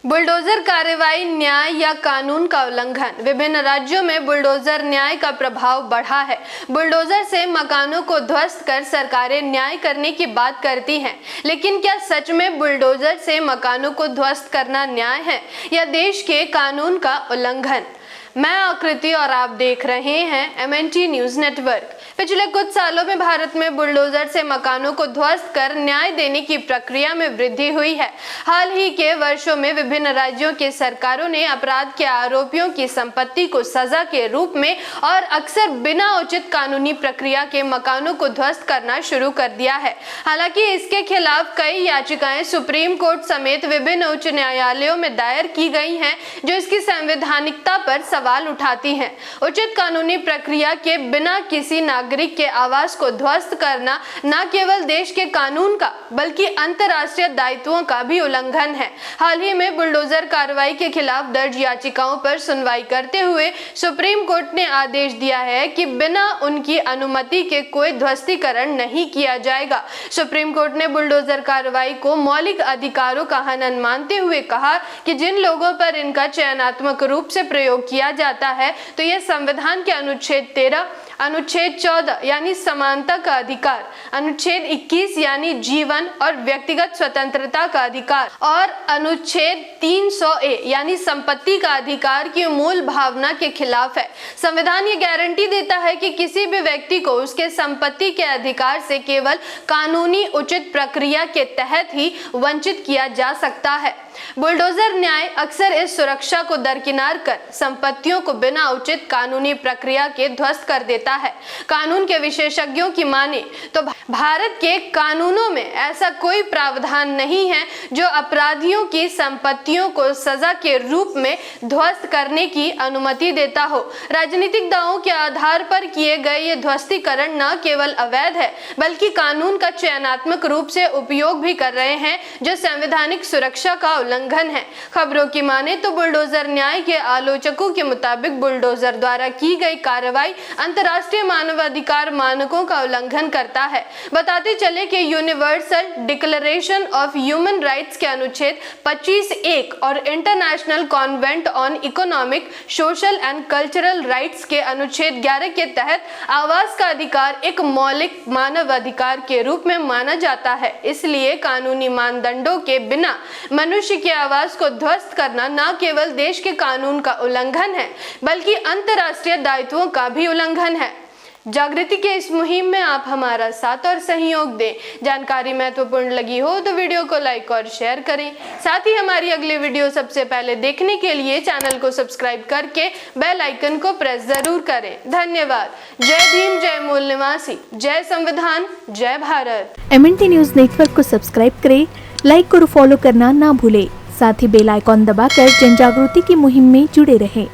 Bulldozer कार्रवाई न्याय या कानून का उल्लंघन। विभिन्न राज्यों में बुलडोजर न्याय का प्रभाव बढ़ा है। बुलडोजर से मकानों को ध्वस्त कर सरकारें न्याय करने की बात करती हैं, लेकिन क्या सच में बुलडोजर से मकानों को ध्वस्त करना न्याय है या देश के कानून का उल्लंघन? मैं आकृति और आप देख रहे हैं MNT न्यूज नेटवर्क। पिछले कुछ सालों में भारत में बुलडोजर से मकानों को ध्वस्त कर न्याय देने की प्रक्रिया में वृद्धि हुई है। हाल ही के वर्षों में विभिन्न राज्यों की सरकारों ने अपराध के आरोपियों की संपत्ति को सजा के रूप में और अक्सर बिना उचित कानूनी प्रक्रिया के मकानों को ध्वस्त करना शुरू कर दिया है। हालांकि इसके खिलाफ कई याचिकाएं सुप्रीम कोर्ट समेत विभिन्न उच्च न्यायालयों में दायर की गई हैं, जो इसकी संवैधानिकता पर सवाल उठाती हैं। उचित कानूनी प्रक्रिया के बिना किसी नागरिक के आवास को ध्वस्त करना न केवल देश के कानून का बल्कि अंतर्राष्ट्रीय दायित्वों का भी उल्लंघन है। हाल ही में बुलडोजर कार्रवाई के खिलाफ दर्ज याचिकाओं पर सुनवाई करते हुए सुप्रीम कोर्ट ने आदेश दिया है कि बिना उनकी अनुमति के कोई ध्वस्तीकरण नहीं किया जाएगा। सुप्रीम कोर्ट ने बुलडोजर कार्रवाई को मौलिक अधिकारों का हनन मानते हुए कहा कि जिन लोगों पर इनका चयनात्मक रूप से प्रयोग किया जाता है तो यह संविधान के अनुच्छेद 13, अनुच्छेद 14 यानी समानता का अधिकार, अनुच्छेद 21 यानी जीवन और व्यक्तिगत स्वतंत्रता का अधिकार और अनुच्छेद 300A यानी संपत्ति का अधिकार की मूल भावना के खिलाफ है। संविधान ये गारंटी देता है कि किसी भी व्यक्ति को उसके संपत्ति के अधिकार से केवल कानूनी उचित प्रक्रिया के तहत ही वंचित किया जा सकता है। बुलडोजर न्याय अक्सर इस सुरक्षा को दरकिनार कर संपत्तियों को बिना उचित कानूनी प्रक्रिया के ध्वस्त कर देता है। कानून के विशेषज्ञों की माने तो भारत के कानूनों में ऐसा कोई प्रावधान नहीं है जो अपराधियों की संपत्तियों को सजा के रूप में ध्वस्त करने की अनुमति देता हो। राजनीतिक दावों के आधार पर किए गए ये ध्वस्तीकरण न केवल अवैध है बल्कि कानून का चयनात्मक रूप से उपयोग भी कर रहे हैं, जो संवैधानिक सुरक्षा का उल्लंघन है। खबरों की माने तो बुलडोजर न्याय के आलोचकों के मुताबिक बुलडोजर द्वारा की गई कार्रवाई अंतर्राष्ट्रीय मानवाधिकार मानकों का उल्लंघन करता है। बताते चले कि universal declaration of human rights के अनुच्छेद 25(1) और international convent on economic, social and cultural rights के अनुच्छेद 11 के तहत आवास का अधिकार एक मौलिक मानव अधिकार के रूप में माना जाता है। इसलिए कानूनी मानदंडों के बिना मनुष्य के आवास को ध्वस्त करना न केवल देश के कानून का उल्लंघन है बल्कि अंतर्राष्ट्रीय दायित्वों का भी उल्लंघन है। जागृति के इस मुहिम में आप हमारा साथ और सहयोग दें। जानकारी महत्वपूर्ण लगी हो तो वीडियो को लाइक और शेयर करें। साथ ही हमारी अगली वीडियो सबसे पहले देखने के लिए चैनल को सब्सक्राइब करके बेल आइकन को प्रेस जरूर करें। धन्यवाद। जय भीम, जय मूल निवासी, जय संविधान, जय भारत। MNT न्यूज नेटवर्क को सब्सक्राइब करें, लाइक और फॉलो करना ना भूलें। साथ ही बेल आइकॉन दबाकर जन जागृति की मुहिम में जुड़े रहें।